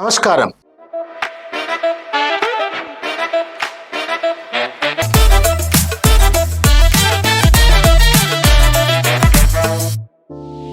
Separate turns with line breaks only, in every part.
నమస్కారం.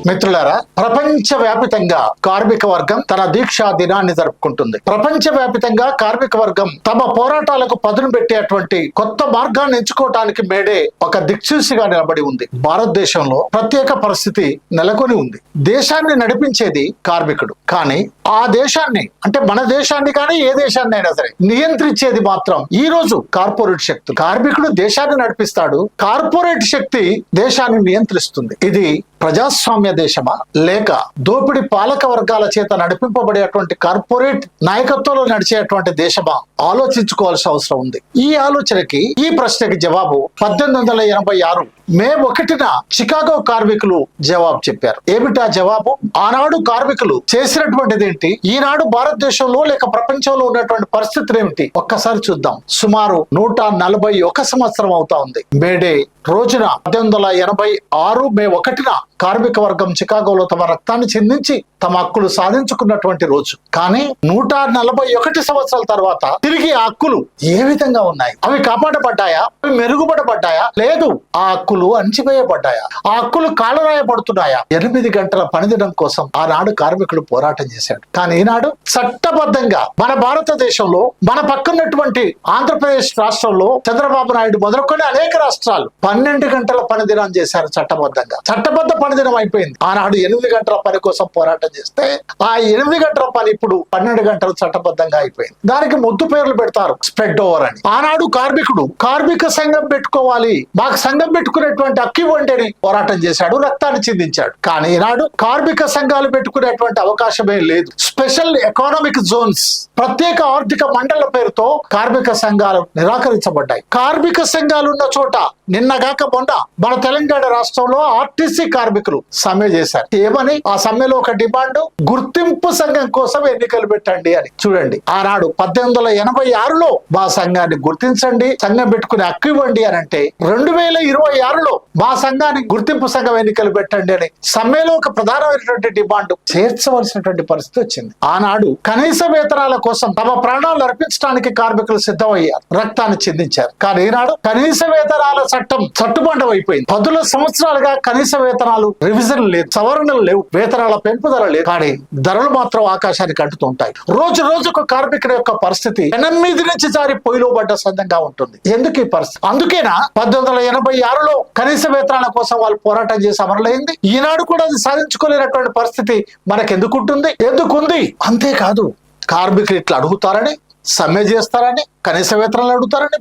మిత్రులారా, ప్రపంచవ్యాప్తంగా కార్మిక వర్గం తన దీక్షా దినాన్ని జరుపుకుంటుంది. ప్రపంచవ్యాప్తంగా కార్మిక వర్గం తమ పోరాటాలకు పదును పెట్టేటువంటి కొత్త మార్గాన్ని ఎంచుకోవటానికి మేడే ఒక దిక్సూచిగా నిలబడి ఉంది. భారతదేశంలో ప్రత్యేక పరిస్థితి నెలకొని ఉంది. దేశాన్ని నడిపించేది కార్మికుడు, కానీ ఆ దేశాన్ని అంటే మన దేశాన్ని కానీ ఏ దేశాన్ని అయినా సరే నియంత్రించేది మాత్రం ఈ రోజు కార్పొరేట్ శక్తులు. కార్మికుడు దేశాన్ని నడిపిస్తాడు, కార్పొరేట్ శక్తి దేశాన్ని నియంత్రిస్తుంది. ఇది ప్రజాస్వామ్య దేశమా లేక దోపిడి పాలక వర్గాల చేత నడిపింపబడేటువంటి కార్పొరేట్ నాయకత్వంలో నడిచేటువంటి దేశమా ఆలోచించుకోవాల్సిన అవసరం ఉంది. ఈ ఆలోచనకి ఈ ప్రశ్నకి జవాబు 1886 మే 1న చికాగో కార్మికులు జవాబు చెప్పారు. ఏమిటా జవాబు? ఆనాడు కార్మికులు చేసినటువంటిది ఏంటి, ఈనాడు భారతదేశంలో లేక ప్రపంచంలో ఉన్నటువంటి పరిస్థితులు ఏమిటి ఒక్కసారి చూద్దాం. సుమారు 141 సంవత్సరం అవుతా ఉంది. మేడే రోజున 1886 మే 1న కార్మిక వర్గం చికాగోలో తమ రక్తాన్ని చిందించి తమ హక్కులు సాధించుకున్నటువంటి రోజు. కానీ 141 సంవత్సరాల తర్వాత తిరిగి ఆ హక్కులు ఏ విధంగా ఉన్నాయి? అవి కాపాడబడ్డాయా? అవి మెరుగుపడబడ్డాయా? లేదు, ఆ హక్కులు అణచివేయబడ్డాయా? ఆ హక్కులు కాలరాయబడుతున్నాయా? 8 గంటల పనిదినం కోసం ఆనాడు కార్మికుడు పోరాటం చేశాడు. కానీ ఈనాడు చట్టబద్ధంగా మన భారతదేశంలో మన పక్కన్నటువంటి ఆంధ్రప్రదేశ్ రాష్ట్రంలో చంద్రబాబు నాయుడు మొదలుకొని అనేక రాష్ట్రాలు 12 గంటల పనిదినం చేశారు చట్టబద్ధంగా. చట్టబద్ధ పనిదినం అయిపోయింది. ఆనాడు 8 గంటల పని కోసం పోరాటం చేస్తే ఆ 8 గంటల పని ఇప్పుడు 12 గంటలు చట్టబద్ధంగా అయిపోయింది. దానికి ముద్దు పేర్లు పెడతారు, స్ప్రెడ్ ఓవర్ అని. ఆనాడు కార్మికుడు కార్మిక సంఘం పెట్టుకోవాలి, మాకు సంఘం పెట్టుకునేటువంటి హక్కు ఇవ్వండి అని పోరాటం చేశాడు, రక్తాన్ని చిందించాడు. కానీ ఈనాడు కార్మిక సంఘాలు పెట్టుకునేటువంటి అవకాశమే లేదు. స్పెషల్ ఎకనామిక్ జోన్స్, ప్రత్యేక ఆర్థిక మండళ్ల పేరుతో కార్మిక సంఘాలు నిరాకరించబడ్డాయి. కార్మిక సంఘాలు ఉన్న చోట నిన్నగాక మొన్న మన తెలంగాణ రాష్ట్రంలో ఆర్టీసీ కార్మికులు సమ్మె చేశారు. ఏమని? ఆ సమ్మెలో ఒక డిమాండ్, గుర్తింపు సంఘం కోసం ఎన్నికలు పెట్టండి అని. చూడండి, ఆనాడు 1886లో మా సంఘాన్ని గుర్తించండి, సంఘం పెట్టుకునే హక్కు ఇవ్వండి అని అంటే 2026లో మా సంఘానికి గుర్తింపు సంఘం ఎన్నికలు పెట్టండి అని సమ్మెలో ఒక ప్రధానమైనటువంటి డిమాండ్ చేర్చవలసినటువంటి పరిస్థితి వచ్చింది. ఆనాడు కనీస వేతనాల కోసం తమ ప్రాణాలు అర్పించడానికి కార్మికులు సిద్ధమయ్యారు, రక్తాన్ని చిందించారు. కానీ ఈనాడు కనీస వేతనాల చట్టం చట్టుబండం అయిపోయింది. 10 సంవత్సరాలుగా కనీస వేతనాలు రివిజన్ లేదు, సవరణలు లేవు, వేతనాల పెంపుదల లేదు. కానీ ధరలు మాత్రం ఆకాశానికి అంటుతుంటాయి. రోజు రోజుకు కార్మికుల యొక్క పరిస్థితి 8 నుంచి జారి పొయ్యిలో పడ్డ సందంగా ఉంటుంది. ఎందుకు ఈ పరిస్థితి? అందుకేనా 1886లో కనీస వేతనాల కోసం వాళ్ళు పోరాటం చేసి అమరులైంది. ఈనాడు కూడా అది సాధించుకోలేనటువంటి పరిస్థితి మనకెందుకుంటుంది? ఎందుకుంది? అంతేకాదు, కార్మికులు ఇట్లా అడుగుతారని, సమ్మె చేస్తారని, కనీస వేతనాలు అడుగుతారని,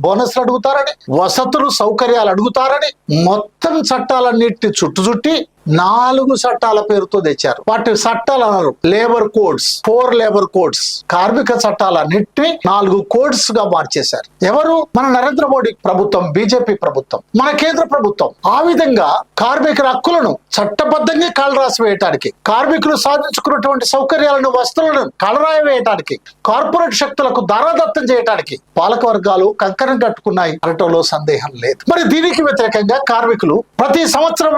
బోనస్లు అడుగుతారని, వసతులు సౌకర్యాలు అడుగుతారని మొత్తం చట్టాలన్నిటిని చుట్టుచుట్టి 4 చట్టాల పేరుతో తెచ్చారు. వాటి చట్టాలు అన్నారు లేబర్ కోడ్స్, 4 లేబర్ కోడ్స్. కార్మిక చట్టాలన్నిటిని 4 కోడ్స్ గా మార్చేశారు. ఎవరు? మన నరేంద్ర మోడీ ప్రభుత్వం, బీజేపీ ప్రభుత్వం, మన కేంద్ర ప్రభుత్వం. ఆ విధంగా కార్మికుల హక్కులను చట్టబద్ధంగా కాలరాసి వేయటానికి, కార్మికులు సాధించుకున్నటువంటి సౌకర్యాలను, వస్తువులను కాలరాయి వేయటానికి, కార్పొరేట్ శక్తులకు దారాదత్తం చేయడానికి పాలక వర్గాలు కంకణం కట్టుకున్నాయి అనటంలో సందేహం లేదు. మరి దీనికి వ్యతిరేకంగా కార్మికులు ప్రతి సంవత్సరం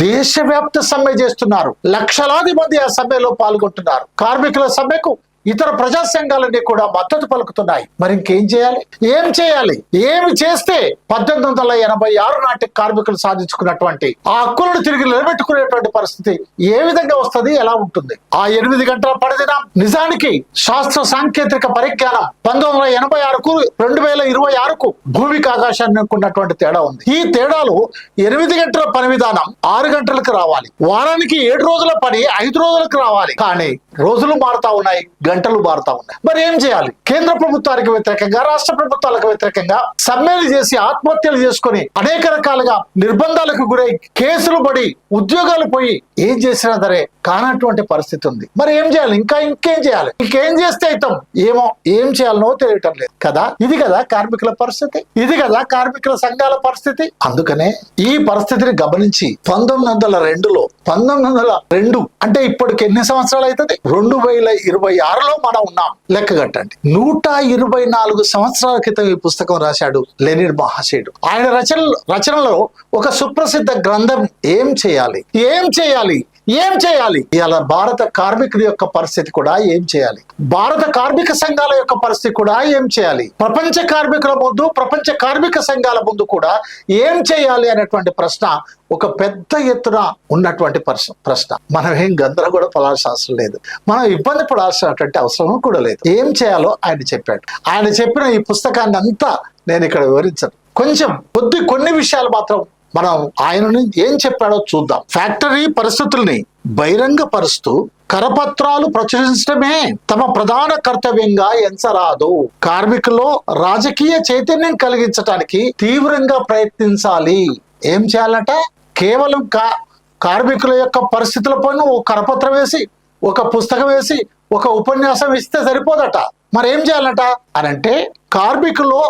దేశవ్యాప్త సమ్మె చేస్తున్నారు. లక్షలాది మంది ఆ సమ్మెలో పాల్గొంటున్నారు. కార్మికుల సమ్మెకు ఇతర ప్రజా సంఘాలన్నీ కూడా మద్దతు పలుకుతున్నాయి. మరి ఇంకేం చేయాలి? ఏం చేయాలి? ఏమి చేస్తే 1886 నాటి కార్మికులు సాధించుకున్నటువంటి ఆ హక్కులను తిరిగి నిలబెట్టుకునేటువంటి పరిస్థితి ఏ విధంగా వస్తుంది, ఎలా ఉంటుంది? ఆ 8 గంటల పనిదినం నిజానికి శాస్త్ర సాంకేతిక పరిజ్ఞానం 1986కు 2026కు భూమికి ఆకాశాన్ని ఉన్నటువంటి తేడా ఉంది. ఈ తేడాలు 8 గంటల పని విధానం 6 గంటలకు రావాలి. వారానికి 7 రోజుల పని 5 రోజులకు రావాలి. కానీ రోజులు మారుతా ఉన్నాయి, గంటలు మారుతా ఉన్నాయి. మరి ఏం చేయాలి? కేంద్ర ప్రభుత్వానికి వ్యతిరేకంగా, రాష్ట్ర ప్రభుత్వాలకు వ్యతిరేకంగా సమ్మెలు చేసి ఆత్మహత్యలు చేసుకుని అనేక రకాలుగా నిర్బంధాలకు గురై కేసులు పడి ఉద్యోగాలు పోయి ఏం చేసినా సరే కానటువంటి పరిస్థితి ఉంది. మరి ఏం చేయాలి? ఇంకేం చేయాలి? ఇంకేం చేస్తే అవుతాం? ఏం చేయాలనో తెలియటం లేదు కదా. ఇది కదా కార్మికుల పరిస్థితి, ఇది కదా కార్మికుల సంఘాల పరిస్థితి. అందుకనే ఈ పరిస్థితిని గమనించి 1902 అంటే ఇప్పటికి ఎన్ని సంవత్సరాలు అవుతుంది? 2026లో మనం ఉన్నాం. లెక్క కట్టండి. 124 సంవత్సరాల క్రితం ఈ పుస్తకం రాశాడు లెనిన్ మహాశయుడు. ఆయన రచనలో ఒక సుప్రసిద్ధ గ్రంథం ఏం చేయాలి ఏం చేయాలి? ఇలా భారత కార్మికుడి యొక్క పరిస్థితి కూడా ఏం చేయాలి? భారత కార్మిక సంఘాల యొక్క పరిస్థితి కూడా ఏం చేయాలి? ప్రపంచ కార్మికుల ముందు, ప్రపంచ కార్మిక సంఘాల ముందు కూడా ఏం చేయాలి అనేటువంటి ప్రశ్న ఒక పెద్ద ఎత్తున ఉన్నటువంటి ప్రశ్న. మనం ఏం గందరగోళ పడాల్సిన అవసరం లేదు, మనం ఇబ్బంది పడాల్సినటువంటి అవసరం కూడా లేదు. ఏం చేయాలో ఆయన చెప్పాడు. ఆయన చెప్పిన ఈ పుస్తకాన్ని అంతా నేను ఇక్కడ వివరించను, కొంచెం కొన్ని విషయాలు మాత్రం మనం ఆయన ఏం చెప్పాడో చూద్దాం. ఫ్యాక్టరీ పరిస్థితుల్ని బహిరంగపరుస్తూ కరపత్రాలు ప్రచురించడమే తమ ప్రధాన కర్తవ్యంగా ఎంచరాదు. కార్మికుల్లో రాజకీయ చైతన్యం కలిగించడానికి తీవ్రంగా ప్రయత్నించాలి. ఏం చేయాలట? కేవలం కార్మికుల యొక్క పరిస్థితుల పైన ఒక కరపత్రం వేసి, ఒక పుస్తకం వేసి, ఒక ఉపన్యాసం ఇస్తే సరిపోదట. మరి ఏం చేయాలట అనంటే, కార్మికుల్లో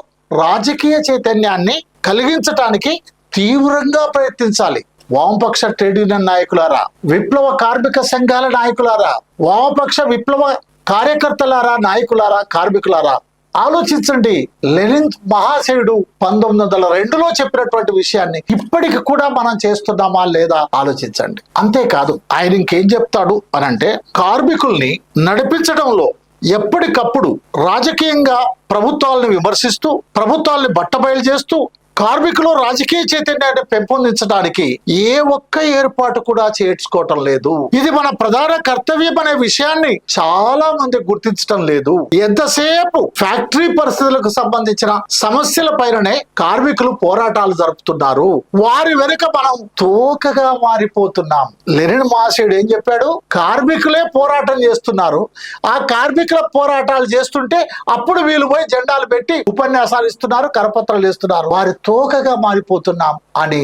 రాజకీయ చైతన్యాన్ని కలిగించటానికి తీవ్రంగా ప్రయత్నించాలి. వామపక్ష ట్రేడ్ యూనియన్ నాయకులారా, విప్లవ కార్మిక సంఘాల నాయకులారా, వామపక్ష విప్లవ కార్యకర్తలారా, నాయకులారా, కార్మికులారా, ఆలోచించండి. లెనిన్ మహాశయుడు 1902లో చెప్పినటువంటి విషయాన్ని ఇప్పటికి కూడా మనం చేస్తున్నామా లేదా ఆలోచించండి. అంతేకాదు ఆయన ఇంకేం చెప్తాడు అనంటే, కార్మికుల్ని నడిపించడంలో ఎప్పటికప్పుడు రాజకీయంగా ప్రభుత్వాలను విమర్శిస్తూ, ప్రభుత్వాలను బట్టబయలు చేస్తూ, కార్మికులు రాజకీయ చైతన్యాన్ని పెంపొందించడానికి ఏ ఒక్క ఏర్పాటు కూడా చేర్చుకోవటం లేదు. ఇది మన ప్రధాన కర్తవ్యం అనే విషయాన్ని చాలా మంది గుర్తించడం లేదు. ఎంతసేపు ఫ్యాక్టరీ పరిస్థితులకు సంబంధించిన సమస్యల పైననే కార్మికులు పోరాటాలు జరుపుతున్నారు. వారి వెనుక మనం తోకగా మారిపోతున్నాం. లెనిన్ మహాశయుడు ఏం చెప్పాడు? కార్మికులే పోరాటం చేస్తున్నారు, ఆ కార్మికుల పోరాటాలు చేస్తుంటే అప్పుడు వీళ్ళు పోయి జెండాలు పెట్టి ఉపన్యాసాలు ఇస్తున్నారు, కరపత్రాలు ఇస్తున్నారు. వారి తోకగా మారిపోతున్నాం అని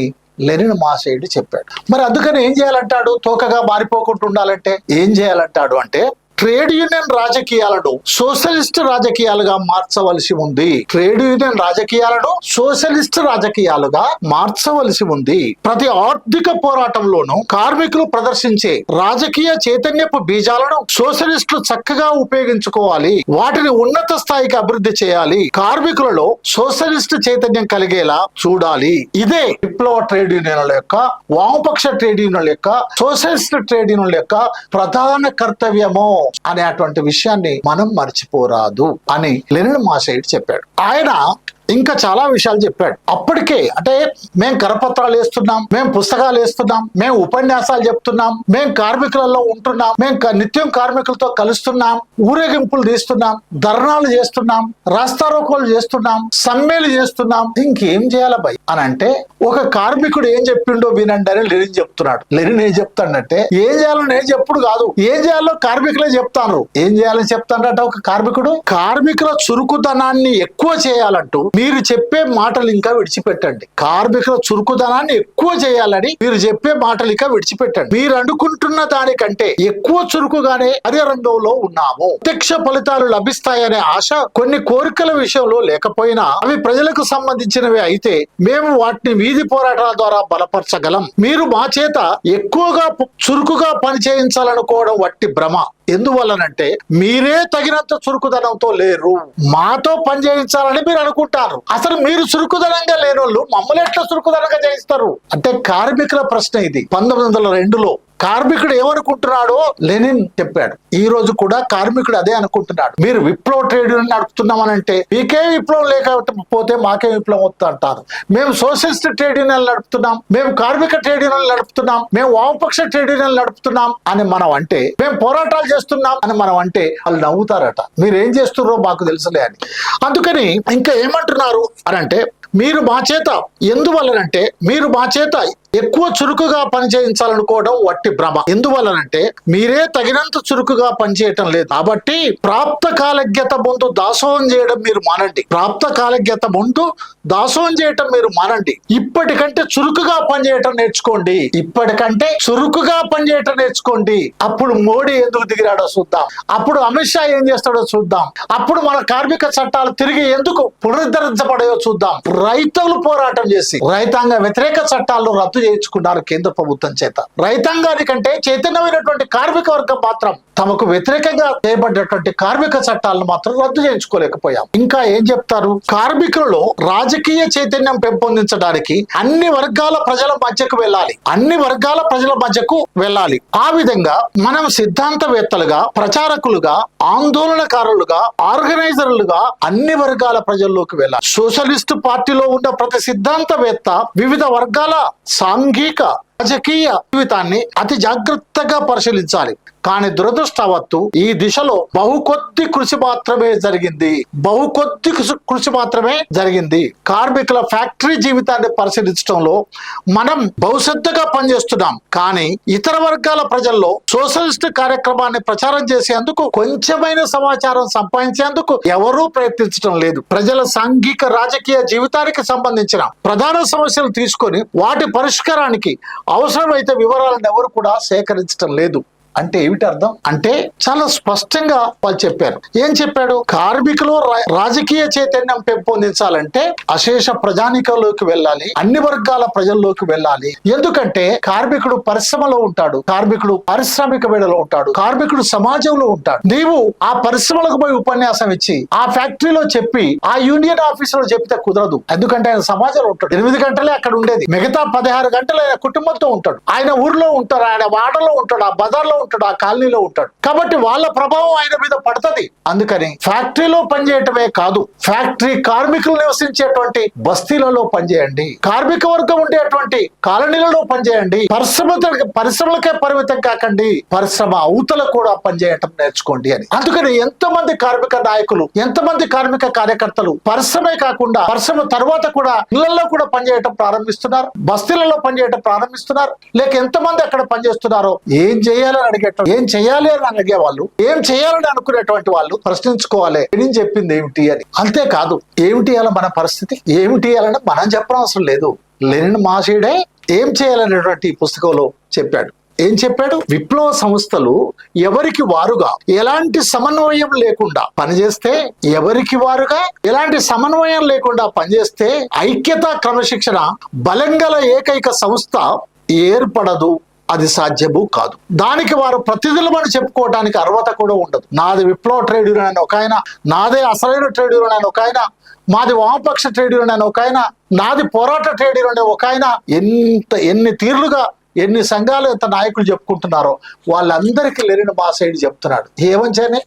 లెనిన్ మహాశయుడు చెప్పాడు. మరి అందుకని ఏం చేయాలంటాడు? తోకగా మారిపోకుండా ఉండాలంటే ఏం చేయాలంటాడు అంటే, ట్రేడ్ యూనియన్ రాజకీయాలను సోషలిస్ట్ రాజకీయాలుగా మార్చవలసి ఉంది. ట్రేడ్ యూనియన్ రాజకీయాలను సోషలిస్ట్ రాజకీయాలుగా మార్చవలసి ఉంది. ప్రతి ఆర్థిక పోరాటంలోనూ కార్మికులు ప్రదర్శించే రాజకీయ చైతన్యపు బీజాలను సోషలిస్టులు చక్కగా ఉపయోగించుకోవాలి. వాటిని ఉన్నత స్థాయికి అభివృద్ధి చేయాలి. కార్మికులలో సోషలిస్ట్ చైతన్యం కలిగేలా చూడాలి. ఇదే విప్లవ ట్రేడ్ యూనియన్ల యొక్క, వామపక్ష ట్రేడ్ యూనియన్ల యొక్క, సోషలిస్ట్ ట్రేడ్ యూనియన్ల యొక్క ప్రధాన కర్తవ్యము అనేటువంటి విషయాన్ని మనం మర్చిపోరాదు అని లెనిన్ మహాశయుడు చెప్పాడు. ఆయన ఇంకా చాలా విషయాలు చెప్పాడు. అప్పటికే అంటే మేము కరపత్రాలు వేస్తున్నాం, మేము పుస్తకాలు వేస్తున్నాం, మేము ఉపన్యాసాలు చెప్తున్నాం, మేము కార్మికులలో ఉంటున్నాం, మేము నిత్యం కార్మికులతో కలుస్తున్నాం, ఊరేగింపులు తీస్తున్నాం, ధర్నాలు చేస్తున్నాం, రాస్తారోకోలు చేస్తున్నాం, సమ్మెలు చేస్తున్నాం, ఇంకేం చేయాల భయ్ అని అంటే, ఒక కార్మికుడు ఏం చెప్పిండో వినండి అని లెనిన్ చెప్తున్నాడు. లెనిన్ ఏం చెప్తాడంటే, ఏం చేయాలో నేను చెప్పుడు కాదు, ఏం చేయాలో కార్మికులే చెప్తాను. ఏం చేయాలని చెప్తాడంటే ఒక కార్మికుడు, కార్మికుల చురుకుదనాన్ని ఎక్కువ చేయాలంటూ మీరు చెప్పే మాటలు ఇంకా విడిచిపెట్టండి. కార్మికుల చురుకుదనాన్ని ఎక్కువ చేయాలని మీరు చెప్పే మాటలు ఇంకా విడిచిపెట్టండి. మీరు అనుకుంటున్న దానికంటే ఎక్కువ చురుకుగానే అదే రంగంలో ఉన్నాము. ప్రత్యక్ష ఫలితాలు లభిస్తాయనే ఆశ కొన్ని కోరికల విషయంలో లేకపోయినా అవి ప్రజలకు సంబంధించినవి అయితే మేము వాటిని వీధి పోరాటాల ద్వారా బలపరచగలం. మీరు మా చేత ఎక్కువగా చురుకుగా పని చేయించాలనుకోవడం వట్టి భ్రమ. ఎందువల్లనంటే మీరే తగినంత చురుకుదనంతో లేరు. మాతో పని చేయించాలని మీరు అనుకుంటారు. అసలు మీరు చురుకుదనంగా లేనోళ్ళు మమ్మల్ని ఎట్లా చురుకుదనంగా చేయిస్తారు అంటే కార్మికుల ప్రశ్న ఇది. 1902లో కార్మికుడు ఏమనుకుంటున్నాడో లెనిన్ చెప్పాడు. ఈ రోజు కూడా కార్మికుడు అదే అనుకుంటున్నాడు. మీరు విప్లవ ట్రేడ్ యూనియన్ నడుపుతున్నామనంటే మీకే విప్లవం లేకపోతే మాకే విప్లవం వస్తుంది అంటారు. మేము సోషలిస్ట్ ట్రేడ్ యూనియన్ నడుపుతున్నాం, మేము కార్మిక ట్రేడ్ యూనియన్ నడుపుతున్నాం, మేము వామపక్ష ట్రేడ్ యూనియన్ నడుపుతున్నాం అని మనం అంటే, మేము పోరాటాలు చేస్తున్నాం అని మనం అంటే వాళ్ళు నవ్వుతారట. మీరు ఏం చేస్తున్నారో మాకు తెలుసులే అని. అందుకని ఇంకా ఏమంటున్నారు అని అంటే, మీరు మా చేత ఎందువల్లనంటే మీరు మా చేత ఎక్కువ చురుకుగా పనిచేయించాలనుకోవడం వట్టి భ్రమ. ఎందువల్లనంటే మీరే తగినంత చురుకుగా పనిచేయటం లేదు. కాబట్టి ప్రాప్త కాలజ్ఞత ముందు దాసోహం చేయడం మీరు మానండి. ప్రాప్త కాలజ్ఞత ముందు దాసోహం చేయటం మీరు మానండి. ఇప్పటికంటే చురుకుగా పనిచేయటం నేర్చుకోండి. ఇప్పటికంటే చురుకుగా పనిచేయటం నేర్చుకోండి. అప్పుడు మోడీ ఎందుకు దిగిరాడో చూద్దాం. అప్పుడు అమిత్ షా ఏం చేస్తాడో చూద్దాం. అప్పుడు మన కార్మిక చట్టాలు తిరిగి ఎందుకు పునరుద్ధరించబడాయో చూద్దాం. రైతులు పోరాటం చేసి రైతాంగ వ్యతిరేక చట్టాలను రద్దు చేయించుకున్నారు కేంద్ర ప్రభుత్వం చేత. రైతాంగానికంటే చైతన్యమైనటువంటి కార్మిక వర్గం మాత్రం తమకు వ్యతిరేకంగా చేయబడ్డటువంటి కార్మిక చట్టాలను మాత్రం రద్దు చేయించుకోలేకపోయాం. ఇంకా ఏం చెప్తారు? కార్మికులలో రాజకీయ చైతన్యం పెంపొందించడానికి అన్ని వర్గాల ప్రజల మధ్యకు వెళ్ళాలి, అన్ని వర్గాల ప్రజల మధ్యకు వెళ్ళాలి. ఆ విధంగా మనం సిద్ధాంతవేత్తలుగా, ప్రచారకులుగా, ఆందోళనకారులుగా, ఆర్గనైజర్లుగా అన్ని వర్గాల ప్రజల్లోకి వెళ్ళాలి. సోషలిస్టు పార్టీలో ఉన్న ప్రతి సిద్ధాంతవేత్త వివిధ వర్గాల సాంఘిక రాజకీయ జీవితాన్ని అతి జాగ్రత్తగా పరిశీలించాలి. కానీ దురదృష్టవత్తు ఈ దిశలో బహుకొద్ది కృషి మాత్రమే జరిగింది. కార్మికుల ఫ్యాక్టరీ జీవితాన్ని పరిశీలించడంలో మనం బహుశ్రద్ధగా పనిచేస్తున్నాం, కానీ ఇతర వర్గాల ప్రజల్లో సోషలిస్ట్ కార్యక్రమాన్ని ప్రచారం చేసేందుకు, కొంచెమైన సమాచారం సంపాదించేందుకు ఎవరూ ప్రయత్నించడం లేదు. ప్రజల సాంఘిక రాజకీయ జీవితానికి సంబంధించిన ప్రధాన సమస్యలు తీసుకొని వాటి పరిష్కారానికి అవసరమైతే వివరాలను ఎవరు కూడా సేకరించడం లేదు. అంటే ఏమిటి అర్థం? అంటే చాలా స్పష్టంగా వాళ్ళు చెప్పారు. ఏం చెప్పాడు? కార్మికులు రాజకీయ చైతన్యం పెంపొందించాలంటే అశేష ప్రజానికంలోకి వెళ్ళాలి, అన్ని వర్గాల ప్రజల్లోకి వెళ్ళాలి. ఎందుకంటే కార్మికుడు పరిశ్రమలో ఉంటాడు, కార్మికుడు పారిశ్రామిక వేళలో ఉంటాడు, కార్మికుడు సమాజంలో ఉంటాడు. నీవు ఆ పరిశ్రమలకు పోయి ఉపన్యాసం ఇచ్చి ఆ ఫ్యాక్టరీలో చెప్పి ఆ యూనియన్ ఆఫీస్ లో చెప్తే కుదరదు. ఎందుకంటే ఆయన సమాజంలో ఉంటాడు. 8 గంటలే అక్కడ ఉండేది, మిగతా 16 గంటలు ఆయన కుటుంబంతో ఉంటాడు, ఆయన ఊర్లో ఉంటాడు, ఆయన వాడలో ఉంటాడు, ఆ బజార్లో ఉంటాడు, ఆ కాలనీలో ఉంటాడు. కాబట్టి వాళ్ళ ప్రభావం ఆయన మీద పడుతుంది. అందుకని ఫ్యాక్టరీలో పనిచేయటమే కాదు, ఫ్యాక్టరీ కార్మికులు నివసించేటువంటి బస్తీలలో పనిచేయండి, కార్మిక వర్గం ఉండేటువంటి కాలనీలలో పనిచేయండి, పరిశ్రమలకే పరిమితం కాకండి, పరిశ్రమ అవతల కూడా పనిచేయటం నేర్చుకోండి అని. అందుకని ఎంతమంది కార్మిక నాయకులు, ఎంతమంది కార్మిక కార్యకర్తలు పరిశ్రమే కాకుండా పరిశ్రమ తర్వాత కూడా ఇళ్లలో కూడా పనిచేయటం ప్రారంభిస్తున్నారు, బస్తీలలో పనిచేయటం ప్రారంభిస్తున్నారు. లేక ఎంతమంది అక్కడ పనిచేస్తున్నారో ఏం చేయాలని ఏం చేయాలి అని అడిగేవాళ్ళు, ఏం చేయాలని అనుకునేటువంటి వాళ్ళు ప్రశ్నించుకోవాలి, నేను చెప్పింది ఏమిటి అని. అంతేకాదు ఏమిటి అలా మన పరిస్థితి, ఏమిటి అలా మనం చెప్పనవసరం లేదు. లెనిన్ మహాశయుడే ఏం చేయాలనేటువంటి పుస్తకంలో చెప్పాడు. ఏం చెప్పాడు? విప్లవ సంస్థలు ఎవరికి వారుగా ఎలాంటి సమన్వయం లేకుండా పనిచేస్తే, ఎవరికి వారుగా ఎలాంటి సమన్వయం లేకుండా పనిచేస్తే ఐక్యత, క్రమశిక్షణ బలంగల ఏకైక సంస్థ ఏర్పడదు, అది సాధ్యము కాదు. దానికి వారు ప్రతినిధులమని చెప్పుకోవడానికి అర్హత కూడా ఉండదు. నాది విప్లవ ట్రేడ్ యూనియన్ అని ఒక ఆయన, నాదే అసలైన ట్రేడ్ యూనియన్ అని ఒక ఆయన, మాది వామపక్ష ట్రేడ్ యూనియన్ అని ఒక ఆయన, నాది పోరాట ట్రేడ్ యూనియన్ అని ఒక ఆయన, ఎన్ని తీర్లుగా ఎన్ని సంఘాలు ఎంత నాయకులు చెప్పుకుంటున్నారో వాళ్ళందరికీ లెనిన్ మహాశయుడు చెప్తున్నాడు, ఏమంచేనే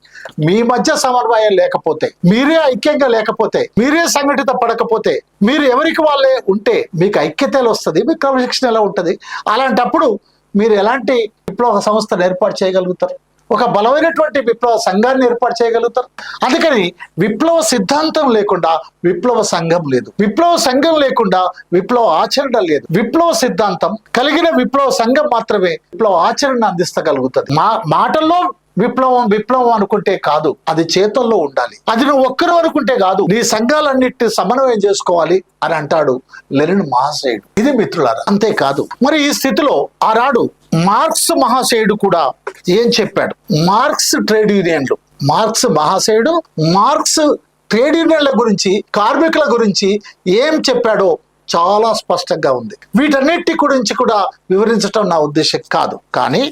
మీ మధ్య సమన్వయం లేకపోతే, మీరే ఐక్యంగా లేకపోతే, మీరే సంఘటిత పడకపోతే, మీరు ఎవరికి వాళ్ళే ఉంటే మీకు ఐక్యతలు వస్తుంది, మీకు క్రమశిక్షణ ఎలా ఉంటుంది? అలాంటప్పుడు మీరు ఎలాంటి విప్లవ సంస్థను ఏర్పాటు చేయగలుగుతారు? ఒక బలమైనటువంటి విప్లవ సంఘాన్ని ఏర్పాటు చేయగలుగుతారు. అందుకని విప్లవ సిద్ధాంతం లేకుండా విప్లవ సంఘం లేదు, విప్లవ సంఘం లేకుండా విప్లవ ఆచరణ లేదు. విప్లవ సిద్ధాంతం కలిగిన విప్లవ సంఘం మాత్రమే విప్లవ ఆచరణ అందిస్తగలుగుతుంది. మాటల్లో విప్లవం అనుకుంటే కాదు, అది చేతుల్లో ఉండాలి. అది నువ్వు ఒక్కరు అనుకుంటే కాదు, నీ సంఘాలన్నిటిని సమన్వయం చేసుకోవాలి అని అంటాడు లెనిన్ మహాశయుడు. ఇది మిత్రులారా. అంతేకాదు మరి ఈ స్థితిలో ఆనాడు మార్క్స్ మహాశయుడు కూడా ఏం చెప్పాడు? మార్క్స్ ట్రేడ్ యూనియన్లు, మార్క్స్ మహాశయుడు మార్క్స్ ట్రేడ్ యూనియన్ల గురించి, కార్మికుల గురించి ఏం చెప్పాడో చాలా స్పష్టంగా ఉంది. వీటన్నిటి గురించి కూడా వివరించడం నా ఉద్దేశం కాదు, కానీ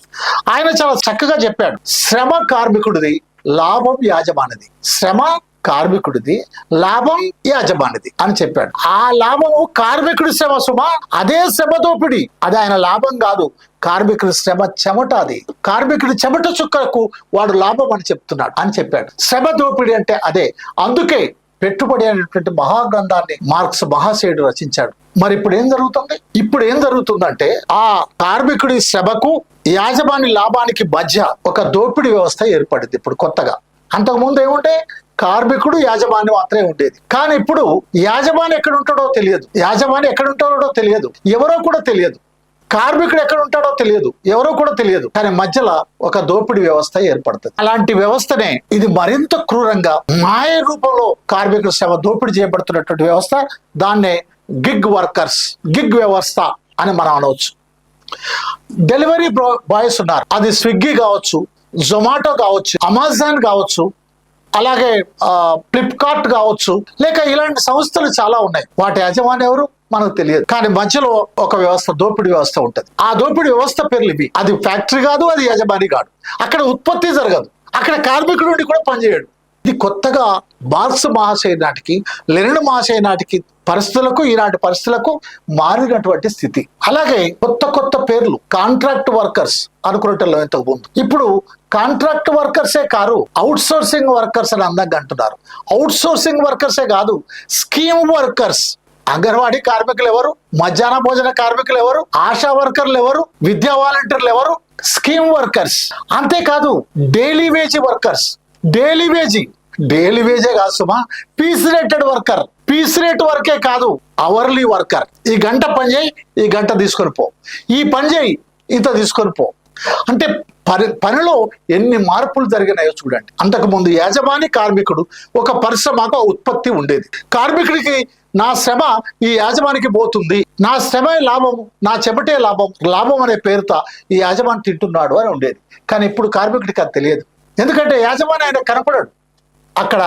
ఆయన చాలా చక్కగా చెప్పాడు. శ్రమ కార్మికుడిది, లాభం యాజమానిది. శ్రమ కార్మికుడిది, లాభం యాజమానిది అని చెప్పాడు. ఆ లాభము కార్మికుడి శ్రమ సుమ, అదే శ్రమ దోపిడి, అది ఆయన లాభం కాదు. కార్మికుడి శ్రమ చెమట, అది కార్మికుడి చెమట చుక్కలకు వాడు లాభం అని చెప్తున్నాడు అని చెప్పాడు. శ్రమ దోపిడి అంటే అదే. అందుకే పెట్టుబడి అనేటువంటి మహాగ్రంథాన్ని మార్క్స్ మహాశయుడు రచించాడు. మరి ఇప్పుడు ఏం జరుగుతుందంటే ఆ కార్మికుడి శ్రమకు యాజమాని లాభానికి మధ్య ఒక దోపిడీ వ్యవస్థ ఏర్పడింది ఇప్పుడు కొత్తగా. అంతకుముందు ఏముంటే కార్మికుడు యాజమాని మాత్రమే ఉండేది. కానీ ఇప్పుడు యాజమాని ఎక్కడ ఉంటాడో తెలియదు, ఎవరో కూడా తెలియదు. కార్మికుడు ఎక్కడ ఉంటాడో తెలియదు, ఎవరో కూడా తెలియదు. కానీ మధ్యలో ఒక దోపిడీ వ్యవస్థ ఏర్పడుతుంది. అలాంటి వ్యవస్థనే ఇది మరింత క్రూరంగా మాయ రూపంలో కార్మికుల శ్రమ దోపిడీ చేయబడుతున్నటువంటి వ్యవస్థ. దాన్నే గిగ్ వ్యవస్థ అని మనం అనవచ్చు. డెలివరీ బాయ్స్ ఉన్నారు, అది స్విగ్గీ కావచ్చు, జొమాటో కావచ్చు, అమెజాన్ కావచ్చు, అలాగే ఫ్లిప్కార్ట్ కావచ్చు, లేక ఇలాంటి సంస్థలు చాలా ఉన్నాయి. వాటి యజమాని ఎవరు? మనకు తెలియదు. కానీ మధ్యలో ఒక వ్యవస్థ, దోపిడీ వ్యవస్థ ఉంటుంది. ఆ దోపిడీ వ్యవస్థ పేర్లు ఇవి. అది ఫ్యాక్టరీ కాదు, అది యజమాని కాదు, అక్కడ ఉత్పత్తి జరగదు, అక్కడ కార్మికుడు నుండి కూడా పనిచేయడు. ఇది కొత్తగా మార్క్స్ మహాశయ నాటికి, లెనిన్ మహాశయ నాటికి పరిస్థితులకు, ఈనాటి పరిస్థితులకు మారినటువంటి స్థితి. అలాగే కొత్త కొత్త పేర్లు, కాంట్రాక్ట్ వర్కర్స్ అనుకునేటలో ఇంతకు ముందు. ఇప్పుడు కాంట్రాక్ట్ వర్కర్సే కారు, అవుట్ సోర్సింగ్ వర్కర్స్ అని అందంగా అంటున్నారు. అవుట్ సోర్సింగ్ వర్కర్సే కాదు, స్కీమ్ వర్కర్స్. అంగన్వాడీ కార్మికులు ఎవరు, మధ్యాహ్న భోజన కార్మికులు ఎవరు, ఆశా వర్కర్లు ఎవరు, విద్యా వాలంటీర్లు ఎవరు, స్కీమ్ వర్కర్స్. అంతేకాదు డైలీ వేజ్ వర్కర్స్. డైలీ వేజే కాదు సుమా, piece rated worker. Piece rate వర్కే కాదు, అవర్లీ వర్కర్. ఈ గంట పని చేయి, ఈ గంట తీసుకొని పో, ఈ పని చేయి, ఇంత తీసుకొని పో. అంటే పనిలో ఎన్ని మార్పులు జరిగినాయో చూడండి. అంతకుముందు యజమాని కార్మికుడు, ఒక పరిశ్రమకు ఉత్పత్తి ఉండేది. కార్మికుడికి నా శ్రమ ఈ యాజమానికి పోతుంది, నా శ్రమే లాభం, నా చెమటే లాభం అనే పేరుతో ఈ యాజమాని తింటున్నాడు అని ఉండేది. కానీ ఇప్పుడు కార్మికుడికి అది తెలియదు. ఎందుకంటే యాజమాని ఆయన కనపడాడు, అక్కడ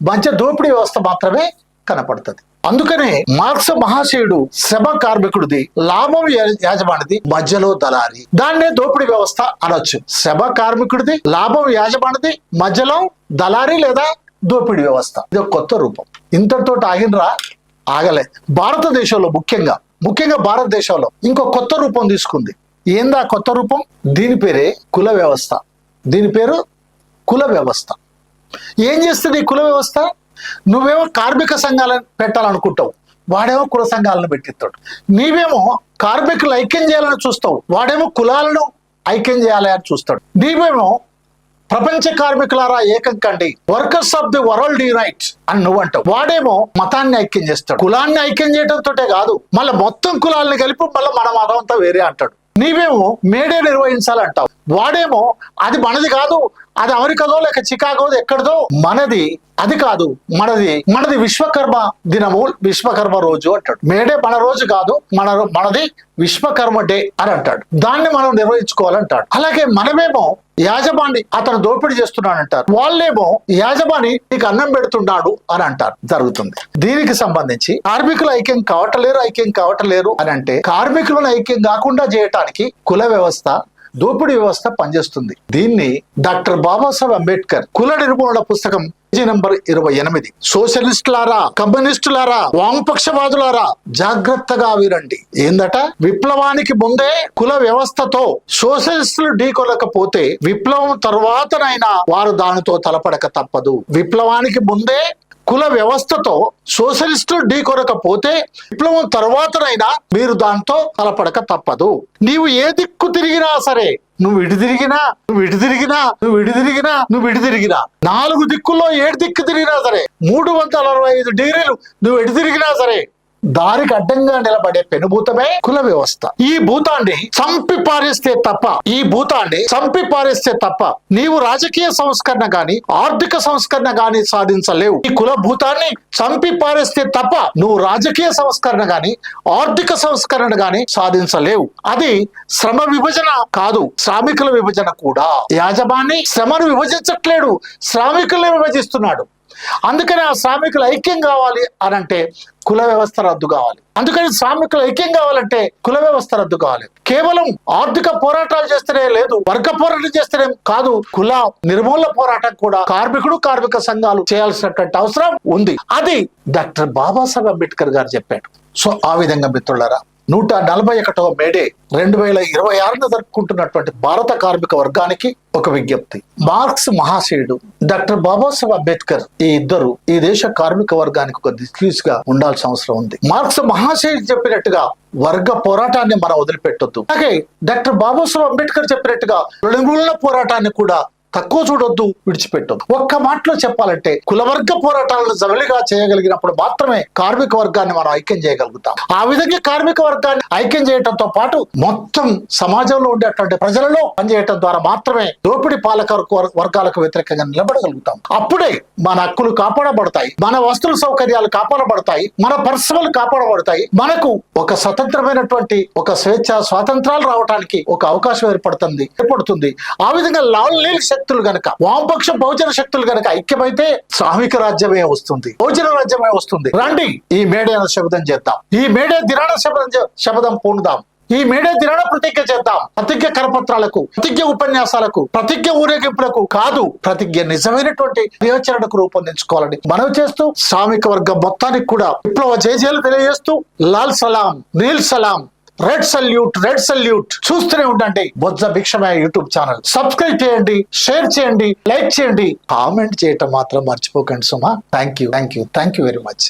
మంచి దోపిడీ వ్యవస్థ మాత్రమే కనపడుతుంది. అందుకనే మార్క్స్ మహాశయుడు శ్రమ కార్మికుడిది, లాభం యాజమానిది, మధ్యలో దళారి. దాన్నే దోపిడీ వ్యవస్థ అనొచ్చు. శ్రమ కార్మికుడిది, లాభం యాజమానిది, మధ్యలో దళారి లేదా దోపిడీ వ్యవస్థ. ఇది ఒక కొత్త రూపం. ఇంతటితో ఆగినరా? ఆగలే. భారతదేశంలో ముఖ్యంగా భారతదేశంలో ఇంకో కొత్త రూపం తీసుకుంది. ఏందా కొత్త రూపం? దీని పేరే కుల వ్యవస్థ. దీని పేరు కుల వ్యవస్థ. ఏం చేస్తుంది ఈ కుల వ్యవస్థ? నువ్వేమో కార్మిక సంఘాలను పెట్టాలనుకుంటావు, వాడేమో కుల సంఘాలను పెట్టిస్తాడు. నీవేమో కార్మికులు ఐక్యం చేయాలని చూస్తావు, వాడేమో కులాలను ఐక్యం చేయాలి అని చూస్తాడు. నీవేమో ప్రపంచ కార్మికులారా ఏకం కండి, workers of the world unite అని నువ్వు అంటావు, వాడేమో మతాన్ని ఐక్యం చేస్తాడు. కులాన్ని ఐక్యం చేయడంతో కాదు, మళ్ళీ మొత్తం కులాలని కలిపి మళ్ళీ మన మతం అంతా వేరే అంటాడు. నీవేమో మేడే నిర్వహించాలంటావు, వాడేమో అది మనది కాదు, అది అమెరికాదో లేక చికాగో ఎక్కడదో, మనది అది కాదు, మనది విశ్వకర్మ దినము, విశ్వకర్మ రోజు అంటాడు. మేడే మన రోజు కాదు, మనది విశ్వకర్మ డే అని అంటాడు. దాన్ని మనం నిర్వహించుకోవాలంటాడు. అలాగే మనమేమో యాజమాని అతను దోపిడీ చేస్తున్నాడు అంటారు, వాళ్ళేమో యాజమాని నీకు అన్నం పెడుతున్నాడు అని అంటారు. జరుగుతుంది. దీనికి సంబంధించి కార్మికులు ఐక్యం కావటలేరు అని అంటే, కార్మికులను ఐక్యం కాకుండా చేయటానికి కుల వ్యవస్థ, దోపిడీ వ్యవస్థ పనిచేస్తుంది. దీన్ని డాక్టర్ బాబాసాహెబ్ అంబేద్కర్ కుల నిర్మూలన పుస్తకం పేజీ నంబర్ 28, సోషలిస్టులారా, కమ్యూనిస్టులారా, వామపక్షవాదులారా జాగ్రత్తగా వినండి. ఏందట? విప్లవానికి ముందే కుల వ్యవస్థతో సోషలిస్టులు ఢీకొనకపోతే విప్లవం తర్వాతనైనా వారు దానితో తలపడక తప్పదు. విప్లవానికి ముందే కుల వ్యవస్థతో సోషలిస్టులు ఢీకొనకపోతే విప్లవం తర్వాతనైనా మీరు దాంతో తలపడక తప్పదు. నీవు ఏ దిక్కు తిరిగినా సరే, నువ్వు ఇటు తిరిగినా, నువ్వు ఇటు తిరిగినా, నువ్వు ఇటు తిరిగినా, నువ్వు ఇటు తిరిగినా, 4 దిక్కుల్లో 7 దిక్కు తిరిగినా సరే, 365 డిగ్రీలు నువ్వు ఎటు తిరిగినా సరే, దారికి అడ్డంగా నిలబడే పెనుభూతమే కుల వ్యవస్థ. ఈ భూతాన్ని చంపి పారేస్తే తప్ప నీవు రాజకీయ సంస్కరణ గాని, ఆర్థిక సంస్కరణ గాని సాధించలేవు. ఈ కుల భూతాన్ని చంపి పారేస్తే తప్ప నువ్వు రాజకీయ సంస్కరణ గాని, ఆర్థిక సంస్కరణ గాని సాధించలేవు. అది శ్రమ విభజన కాదు, శ్రామికుల విభజన కూడా. యాజమాని శ్రమను విభజించట్లేడు, శ్రామికుల్ని విభజిస్తున్నాడు. అందుకని ఆ శ్రామికులు ఐక్యం కావాలి అని అంటే కుల వ్యవస్థ రద్దు కావాలి. అందుకని శ్రామికులు ఐక్యం కావాలంటే కుల వ్యవస్థ రద్దు కావాలి. కేవలం ఆర్థిక పోరాటాలు చేస్తేనే లేదు, వర్గ పోరాటం చేస్తేనే కాదు, కుల నిర్మూలన పోరాటం కూడా కార్మిక సంఘాలు చేయాల్సినటువంటి అవసరం ఉంది. అది డాక్టర్ బాబాసాహెబ్ అంబేద్కర్ గారు చెప్పాడు. సో ఆ విధంగా మిత్రులారా, 141వ మేడే 2026 జరుపుకుంటున్నటువంటి భారత కార్మిక వర్గానికి ఒక విజ్ఞప్తి. మార్క్స్ మహాశయుడు, డాక్టర్ బాబాసాహెబ్ అంబేద్కర్, ఈ ఇద్దరు ఈ దేశ కార్మిక వర్గానికి ఒక దిక్సూచిగా ఉండాల్సిన అవసరం ఉంది. మార్క్స్ మహాశయుడు చెప్పినట్టుగా వర్గ పోరాటాన్ని మనం వదిలిపెట్టొద్దు. అలాగే డాక్టర్ బాబాసాహెబ్ అంబేద్కర్ చెప్పినట్టుగా నిర్మూలన పోరాటాన్ని కూడా తక్కువ చూడొద్దు, విడిచిపెట్టొద్దు. ఒక్క మాటలో చెప్పాలంటే కులవర్గ పోరాటాలను జవలిగా చేయగలిగినప్పుడు మాత్రమే కార్మిక వర్గాన్ని మనం ఐక్యం చేయగలుగుతాం. ఆ విధంగా కార్మిక వర్గాన్ని ఐక్యం చేయడంతో పాటు మొత్తం సమాజంలో ఉండేటువంటి ప్రజలలో పనిచేయటం ద్వారా మాత్రమే దోపిడీ పాలక వర్గాలకు వ్యతిరేకంగా నిలబడగలుగుతాం. అప్పుడే మన హక్కులు కాపాడబడతాయి, మన వస్తువుల సౌకర్యాలు కాపాడబడతాయి, మన పరిశ్రమలు కాపాడబడతాయి, మనకు ఒక స్వతంత్రమైనటువంటి ఒక స్వేచ్ఛ స్వాతంత్రాలు రావడానికి ఒక అవకాశం ఏర్పడుతుంది. ఆ విధంగా లాల్ నీల్ శక్తులు గనక, వామపక్ష బహుజన శక్తులు గనక ఐక్యమైతే శ్రామిక రాజ్యమే వస్తుంది, బహుజన రాజ్యమే వస్తుంది. రండి ఈ మేడే శపథం చేద్దాం, ఈ మేడే దినాన శపథం పూనుదాం, ఈ మేడే దినాన ప్రతిజ్ఞ చేద్దాం. ప్రతిజ్ఞ కరపత్రాలకు, ప్రతిజ్ఞ ఉపన్యాసాలకు, ప్రతిజ్ఞ ఊరేగింపులకు కాదు, ప్రతిజ్ఞ నిజమైనటువంటి కార్యాచరణకు రూపొందించుకోవాలని మనవి చేస్తూ శ్రామిక వర్గం మొత్తానికి కూడా విప్లవ జయజయలు తెలియజేస్తూ లాల్ సలాం, నీల్ సలాం, రెడ్ సల్యూట్ చూస్తూనే ఉండండి Bojja Bhikshamaiah YouTube channel. Subscribe చేయండి, షేర్ చేయండి, లైక్ చేయండి, కామెంట్ చేయటం మాత్రం మర్చిపోకండి సుమా. Thank you very much.